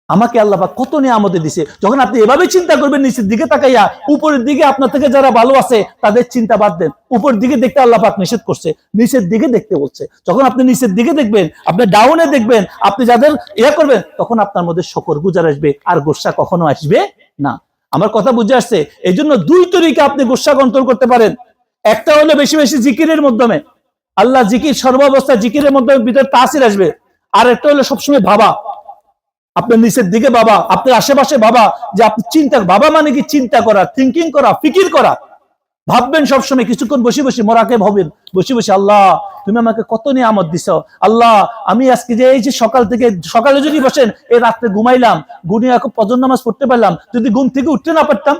আমাকে আল্লাহ পাক কত নিয়ামত দিছে। যখন আপনি এভাবে চিন্তা করবেন, নিচের দিকে তাকাইয়া, উপরের দিকে আপনার থেকে যারা ভালো আছে তাদের চিন্তা বাদ দেন। উপরের দিকে দেখতে আল্লাহ পাক নিষেধ করছে, নিচের দিকে দেখতে বলছে। যখন আপনি নিচের দিকে দেখবেন, আপনি ডাউনে দেখবেন, আপনি যাদের ইয়া করবেন, তখন আপনার মধ্যে শকর গুজার আসবে, আর গোসা কখনো আসবে না। আমার কথা বুঝে আসছে? এই জন্য দুই তরিকা আপনি গোসা কন্ট্রোল করতে পারেন। একটা হলো বেশি বেশি জিকিরের মাধ্যমে, আল্লাহ জিকির, সর্বাবস্থা জিকিরের মাধ্যমে ভিতরে তাসির আসবে। আর একটা হলো সবসময় ভাবা, আপনার নিচের দিকে বাবা, আপনার আশেপাশে বাবা, যে আপনি চিন্তা, বাবা মানে কি চিন্তা করা, থিঙ্কিং করা, ফিকির করা। ভাববেন সবসময়, কিছুক্ষণ বসে বসে মোরাকে ভাবেন, বসে বসে আল্লাহ তুমি আমাকে কত নিয়ামত দিছো, আল্লাহ আমি আজকে যে এই যে সকাল থেকে, সকালে যদি বসেন, এই রাত্রে ঘুমাইলাম, ঘুমিয়ে ফজর নামাজ পড়তে পারলাম, যদি ঘুম থেকে উঠতে না পারতাম,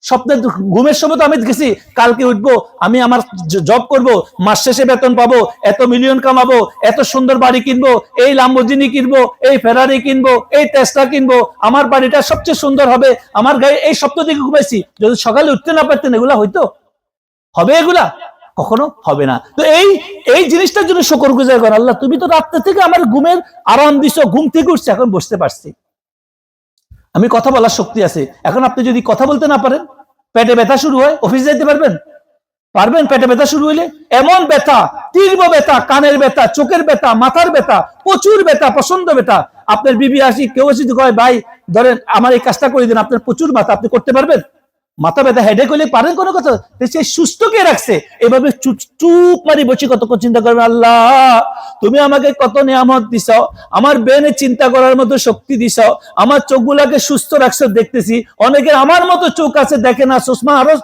স্বপ্নের ঘুমের সময় তো আমি দেখেছি কালকে উঠবো, আমি আমার জব করব, মাস শেষে বেতন পাবো, এত মিলিয়ন কামাবো, এত সুন্দর বাড়ি কিনবো, এই ল্যাম্বরগিনি কিনবো, এই ফেরারি কিনবো, এই টেসলা কিনবো, আমার বাড়িটা সবচেয়ে সুন্দর হবে, আমার গায়ে, এই স্বপ্ন থেকে ঘুমাইছি। যদি সকালে উঠতে না পারতেন, এগুলা হইতো? হবে? এগুলা কখনো হবে না। তো এই জিনিসটার জন্য শুকর গুজার করেন, আল্লাহ তুমি তো রাত্রে থেকে আমার ঘুমের আরাম দিছো, ঘুম থেকে উঠছে, এখন বসতে পারছি, আমি কথা বলার শক্তি আছে। এখন আপনি যদি কথা বলতে না পারেন, পেটে ব্যথা শুরু হয়, অফিস যাইতে পারবেন? পারবেন? পেটে ব্যথা শুরু হইলে এমন ব্যথা, তীব্র ব্যথা, কানের ব্যথা, চোখের ব্যথা, মাথার ব্যথা, প্রচুর ব্যথা, প্রচন্ড ব্যথা। আপনার বিবি আসি, কেউ আসি কয় ভাই ধরেন আমার এই কাজটা করে দিন, আপনার প্রচুর মাথা, আপনি করতে পারবেন? মাথা ব্যথা, হেডেক হইলে পারেন কোনো কথা? সে সুস্থ কে রাখছে? এভাবে চুপ মারি বসে কতক্ষণ চিন্তা করবে, আল্লাহ তুমি আমাকে কত নিয়ামত দিছ, আমার ব্রেনে চিন্তা করার মতো শক্তি দিছ, আমার চোখগুলাকে সুস্থ রাখছো, দেখতেছি অনেকের আমার মতো চোখ আছে দেখে না, চশমা আরো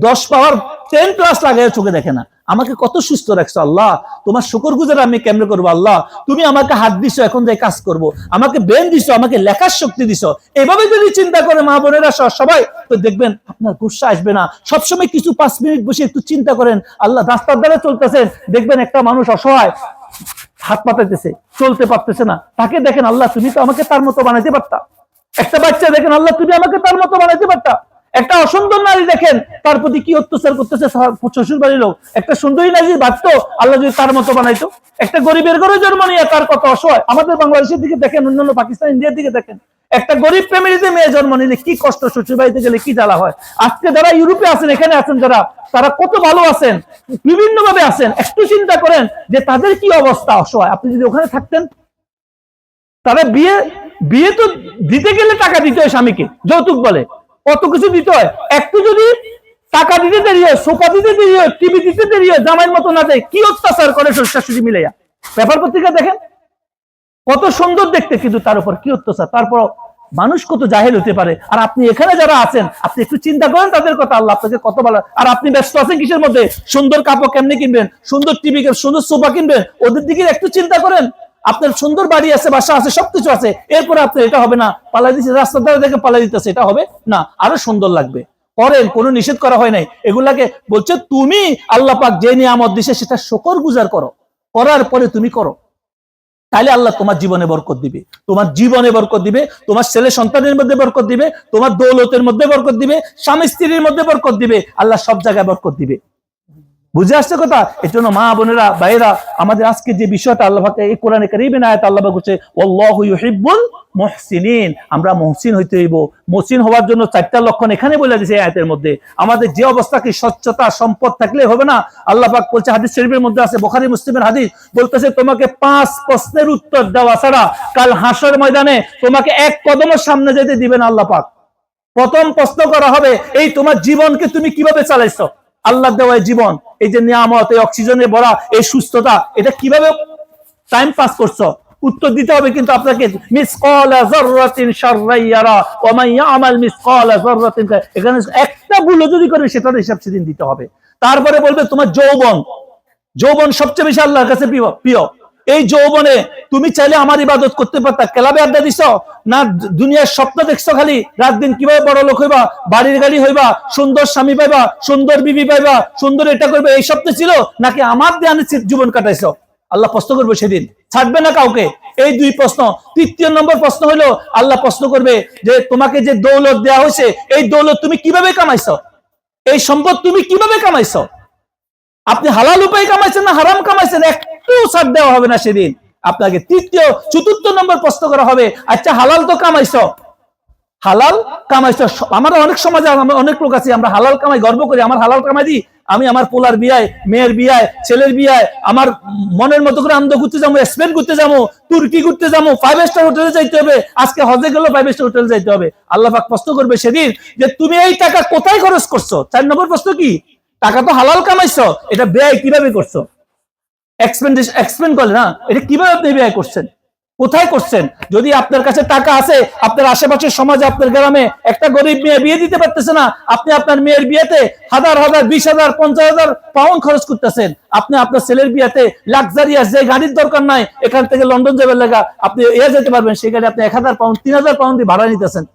10 পাওয়ার 10+ লাগায় চোখে দেখে না। আমাকে কত সুস্থ রাখছো আল্লাহ, তোমার শুকরগুজার আমি কেমনে করবো আল্লাহ? তুমি আমাকে হাত দিছো, এখন যাই কাজ করব, আমাকে ব্রেন দিছো, আমাকে লেখার শক্তি দিছো। এভাবে যদি চিন্তা করে মা বোনেরা সবাই, তো দেখবেন আপনার গুসা আসবে না। সবসময় কিছু 5 মিনিট বসে একটু চিন্তা করেন, আল্লাহ রাস্তার দ্বারা চলতেছেন, দেখবেন একটা মানুষ অসহায়, হাত পাতাইতেছে, চলতে পারতেছে না, তাকে দেখেন আল্লাহ তুমি তো আমাকে তার মতো বানাইতে পারতা। একটা বাচ্চা দেখেন আল্লাহ তুমি আমাকে তার মতো বানাইতে পারতা। একটা অসুন্দর নারী দেখেন তার প্রতি কি অত্যাচার করতেছে শ্বশুর বাড়ির লোক, একটা সুন্দরী নারী বাঁচতো আল্লাহ যদি তার মতো বানাইতো। একটা গরিবের ঘরে জন্ম নিয়ে তার কত অসহায়। আমাদের বাংলাদেশের দিকে দেখেন, অন্যান্য পাকিস্তান ইন্ডিয়ার দিকে দেখেন, একটা গরিব ফ্যামিলিতে মেয়ে জন্ম নিলে কি কষ্ট, শ্বশুর বাড়িতে গেলে কি জ্বালা হয়। আজকে যারা ইউরোপে আছেন, এখানে আছেন যারা, তারা কত ভালো আছেন, বিভিন্ন ভাবে আছেন। একটু চিন্তা করেন যে তাদের কি অবস্থা অসহায়। আপনি যদি ওখানে থাকতেন, তারা বিয়ে তো দিতে গেলে টাকা দিতে হয় স্বামীকে, যৌতুক বলে, কত কিছু দিতে হয়। একটু যদি টাকা দিতে দেরি হয়, সোফা দিতে দেরি হয়, টিভি দিতে দেরি হয়, জামাইয়ের মতো না দেয়, কি অত্যাচার করে শ্বশুর মিলাইয়া। পেপার পত্রিকা দেখেন, কত সুন্দর দেখতে, কিন্তু তার উপর কি অত্যাচার। তারপর মানুষ কত জাহেল হতে পারে। আর আপনি এখানে যারা আছেন, আপনি একটু চিন্তা করেন তাদের কথা, আল্লাহ আপনাকে কত ভালো। আর আপনি ব্যস্ত আছেন কিসের মধ্যে? সুন্দর কাপড় কেমনে কিনবেন, সুন্দর টিভি, সুন্দর সোফা কিনবেন, ওদের দিকে একটু চিন্তা করেন। আপনার সুন্দর বাড়ি আছে, বাসা আছে, সবকিছু আছে, এরপরে আপনার এটা হবে না, পালাই দিচ্ছে রাস্তার ধারে দেখে পালাই দিতেছে, এটা হবে না, আরো সুন্দর লাগবে। করেন, কোনো নিষেধ করা হয় নাই। এগুলাকে বলছে তুমি আল্লাহ পাক যে নিয়ামত দিছে সেটা শুকরগুজার করো, করার পরে তুমি করো, তাহলে আল্লাহ তোমার জীবনে বরকত দিবে, তোমার জীবনে বরকত দিবে, তোমার ছেলে সন্তানের মধ্যে বরকত দিবে, তোমার দৌলতের মধ্যে বরকত দিবে, স্বামী স্ত্রীর মধ্যে বরকত দিবে, আল্লাহ সব জায়গায় বরকত দিবে। বুঝে আসছে কথা? এর জন্য মা বোনেরা, ভাইরা, আমাদের আজকে যে বিষয়টা আল্লাহ পাক এই কোরআনে কারীমের আয়াতে আল্লাহ পাক বলছে আল্লাহু ইউহিব্বুল মুহসিনিন, আমরা মুহসিন হইতে হইব। মুহসিন হওয়ার জন্য 4টা লক্ষণ এখানে বলে দিয়েছে আয়াতের মধ্যে। আমাদের যে অবস্থা, কি স্বচ্ছতা, সম্পদ থাকলে হবে না। আল্লাহ পাক বলছে, হাদিস শরীফের মধ্যে আছে, বুখারী মুসলিমের হাদিস, বলতেছে তোমাকে 5 প্রশ্নের উত্তর দেওয়া ছাড়া কাল হাসর ময়দানে তোমাকে এক কদমের সামনে যেতে দিবেন আল্লাহ পাক। প্রথম প্রশ্ন করা হবে, এই তোমার জীবনকে তুমি কিভাবে চালাইছো? আল্লাহ দেওয়া জীবন, এই যে নিয়ামত, এই অক্সিজেনে ভরা এই সুস্থতা, এটা কিভাবে টাইম পাস করছো? উত্তর দিতে হবে। কিন্তু আপনাকে মিসকালা যাররাতিন শাররান ইয়ারা ওয়া মান ইয়ামাল মিসকালা যাররাতিন, এখানে একটা ভুল যদি করে সেটার হিসাব সেদিন দিতে হবে। তারপরে বলবে তোমার যৌবন, যৌবন সবচেয়ে বেশি আল্লাহর কাছে প্রিয়। এই যৌবনে তুমি চাইলে আমার ইবাদত করতে পারতা, ক্লাবে আড্ডা দিছো না, দুনিয়ার স্বপ্ন দেখছো খালি, রাত দিন কিভাবে বড় লোক হইবা, বাড়ির গাড়ি হইবা, সুন্দর স্বামী পাইবা, সুন্দর বিবি পাইবা, সুন্দর এটা করবে, এই স্বপ্ন ছিল নাকি আমার ধ্যানে জীবন কাটাইছো? আল্লাহ প্রশ্ন করবে সেদিন, ছাড়বে না কাউকে। এই 2 প্রশ্ন। 3 নম্বর প্রশ্ন হলো, আল্লাহ প্রশ্ন করবে যে তোমাকে যে দৌলত দেওয়া হয়েছে, এই দৌলত তুমি কিভাবে কামাইছো? এই সম্পদ তুমি কিভাবে কামাইছো? আপনি হালাল উপায়ে কামাইছেন না হারাম কামাইছেন? একটু ছাড় দেওয়া হবে না সেদিন আপনাকে। 4th নম্বর প্রশ্ন করা হবে, আচ্ছা হালাল তো কামাইছো, হালাল কামাইছো। আমরা অনেক সমাজে অনেক লোক আছে, আমরা হালাল কামাই গর্ব করি, আমার হালাল কামাই দিই, আমি আমার পোলার বিয়ায়, মেয়ের বিয়ায়, ছেলের বিয়ায় আমার মনের মতো করে আনন্দ ঘুরতে যাবো, স্পেন ঘুরতে যাবো, তুর্কি ঘুরতে যাবো, 5 স্টার হোটেলে যাইতে হবে, আজকে হজে গেলেও 5 স্টার হোটেলে যাইতে হবে। আল্লাহ পাক প্রশ্ন করবে সেদিন যে তুমি এই টাকা কোথায় খরচ করছো? 4 নম্বর প্রশ্ন কি? টাকা তো হালাল কামাইছো, এটা ব্যয় কিভাবে করছো? এক্সপেন্ড করলে না, এটা কিভাবে আপনি ব্যয় করছেন, কোথায় করছেন? যদি আপনার কাছে টাকা আছে, আপনার আশেপাশের সমাজে, আপনার গ্রামে একটা গরিব মেয়ে বিয়ে দিতে পারতেছে না, আপনি আপনার মেয়ের বিয়েতে 1000, 20,000, 50,000 পাউন্ড খরচ করতেছেন। আপনি আপনার ছেলের বিয়েতে লাক্সারিয়াস যে গাড়ির দরকার নাই, এখান থেকে লন্ডন যাবেন লাগা আপনি যেতে পারবেন, সেই গাড়ি আপনি 1000 পাউন্ড, 3000 পাউন্ড দিয়ে ভাড়া নিতেছেন।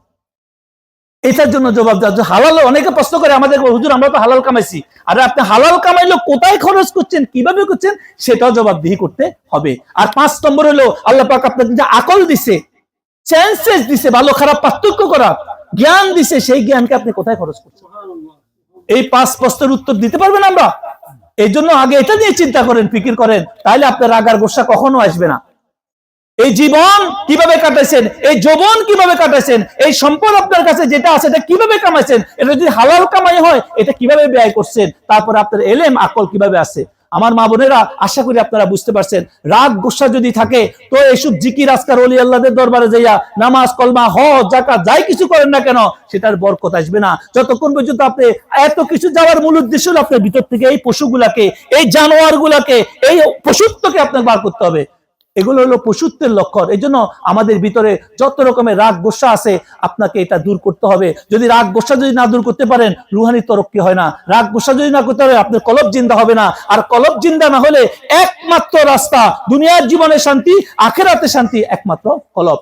এটার জন্য জবাব দেওয়া। হালাল, অনেকে প্রশ্ন করে আমাদের, হুজুর আমরা তো হালাল কামাইছি, আর আপনি হালাল কামাইলো কোথায় খরচ করছেন, কিভাবে করছেন, সেটাও জবাবদিহি করতে হবে। আর 5 নম্বর হলো, আল্লাহ পাক আপনাকে যে আকল দিছে, সেন্সেস দিছে, ভালো খারাপ পার্থক্য করা জ্ঞান দিছে, সেই জ্ঞানকে আপনি কোথায় খরচ করছেন? এই 5 প্রশ্নের উত্তর দিতে পারবেন আমরা? এই জন্য আগে এটা নিয়ে চিন্তা করেন, ফিকির করেন, তাহলে আপনার রাগ আর গোসা কখনো আসবে না। এই জীবন কিভাবে কাটাইছেন, এই যৌবন কিভাবে কাটাইছেন, এই সম্পদ আপনার কাছে যেটা আছে এটা কিভাবে কামাইছেন, এটা যদি হালাল কামাই হয় এটা কিভাবে ব্যয় করছেন, তারপর আপনার এলেম আকল কিভাবে আছে। আমার মা বোনেরা, আশা করি আপনারা বুঝতে পারছেন। রাগ গোসা যদি থাকে তো এইসব জিকির আজকার ওলি আল্লাহদের দরবারে যাইয়া নামাজ, কলমা, হজ, যাকাত যাই কিছু করেন না কেন, সেটার বরকত আসবে না যতক্ষণ পর্যন্ত আপনি এত কিছু যাওয়ার মূল উদ্দেশ্য হলো আপনার ভিতর থেকে এই পশুগুলাকে, এই জানোয়ার গুলাকে, এই পশুত্বকে আপনাকে বার করতে হবে। এগুলো হলো পশুত্বের লক্ষণ। এই জন্য আমাদের ভিতরে যত রকমের রাগ গোসা আছে আপনাকে এটা দূর করতে হবে। যদি রাগ গোসা যদি না দূর করতে পারেন রুহানি তরক্কি হয় না। রাগ গোসা যদি না করতে পারে আপনার কলব জিন্দা হবে না। আর কলব জিন্দা না হলে একমাত্র রাস্তা দুনিয়ার জীবনে শান্তি, আখিরাতে শান্তি একমাত্র কলব।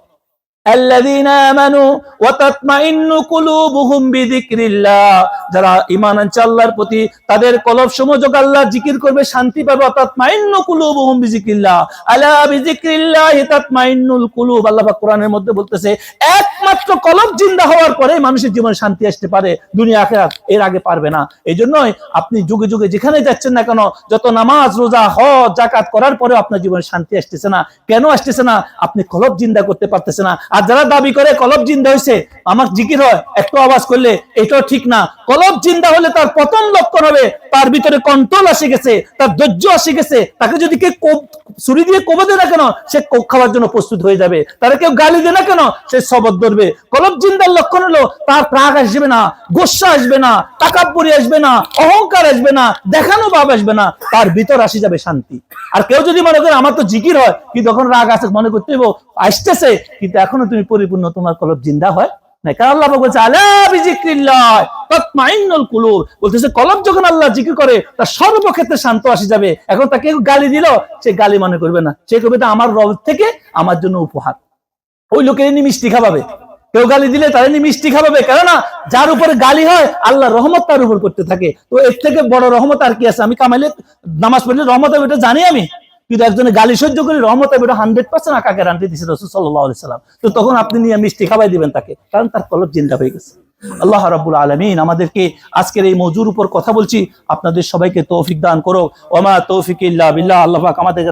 الذين آمنوا وتطمئن قلوبهم بذكر الله, যারা ঈমান আনছে আল্লাহর প্রতি তাদের কলব সমযোগ আল্লাহর জিকির করবে, শান্তি পাবে। তাতমাইন্নু কুলুবুহুম বিযিকরিল্লাহ, আলা বিযিকরিল্লাহি তাতমাইন্নুল কুলুব। আল্লাহ পাক কোরআনের মধ্যে বলতেছে একমাত্র কলব জিন্দা হওয়ার পরে মানুষের জীবনে শান্তি আসতে পারে, দুনিয়া আখিরাত এর আগে পারবে না। এই জন্যই আপনি যুগে যুগে যেখানে যাচ্ছেন না কেন, যত নামাজ রোজা হজ জাকাত করার পরে আপনার জীবনে শান্তি আসতেছে না। কেন আসতেছে না? আপনি কলব জিন্দা করতে পারতেছে না। আর যারা দাবি করে কলব জিন্দা হয়েছে, আমার জিকির হয় একটু আওয়াজ করলে, এটাও ঠিক না। কলব জিন্দা হলে তার প্রথম লক্ষণ হবে তার ভিতরে কন্ট্রোল আসে গেছে, তার ধৈর্য আসে গেছে। তাকে যদি কেউ ছুরি দিয়ে কোপ দেয় না কেন সে কোপ খাওয়ার জন্য প্রস্তুত হয়ে যাবে। তারা কেউ গালি দেয় না কেন সে শবত ধরবে। কলব জিন্দার লক্ষণ হলো তার রাগ আসবে না, গোসা আসবে না, তাকাব্বুরি আসবে না, অহংকার আসবে না, দেখানো ভাব আসবে না, তার ভিতর আসে যাবে শান্তি। আর কেউ যদি মনে করে আমার তো জিকির হয় কিন্তু তখন রাগ আছে, মনে করতে হইব আসতেছে কিন্তু এখনো তুমি পরিপূর্ণ তোমার কলব জিন্দা হয় না। কারণ আল্লাহ বলছে আলা বিযিকরিল্লাহ তাতমাইন্নুল কুলুব, বলতেছে কলব যখন আল্লাহ জিকির করে তার সর্বক্ষেত্রে শান্ত আসে যাবে। এখন তাকে গালি দিল সে গালি মনে করবে না, সে করবে আমার রব থেকে আমার জন্য উপহার। ওই লোকের এমনি মিষ্টি খাওয়াবে, কেউ গালি দিলে তার এমনি মিষ্টি খাওয়াবে। কেননা যার উপরে গালি হয় আল্লাহ রহমত তার উপর করতে থাকে। তো এর থেকে বড় রহমত আর কি আছে? আমি কামাইলে নামাজ পড়লে রহমত হবে এটা জানি আমি, কিন্তু একজনের গালি সহ্য করে রহমত হবে 100% আকাকে গ্যারান্টি দিয়েছে রাসূল সাল্লাল্লাহু আলাইহি সাল্লাম। তো তখন আপনি নিয়ে মিষ্টি খাওয়াই দিবেন তাকে, কারণ তার কলব জিন্দা হয়ে গেছে। আল্লাহ রাব্বুল আলামিন আমাদেরকে আজকের এই মওজুর উপর কথা বলছি, আপনাদের সবাইকে তৌফিক দান করো। ওয়া মা তৌফিক ইল্লা বিল্লাহ। আল্লাহ পাক আমাদের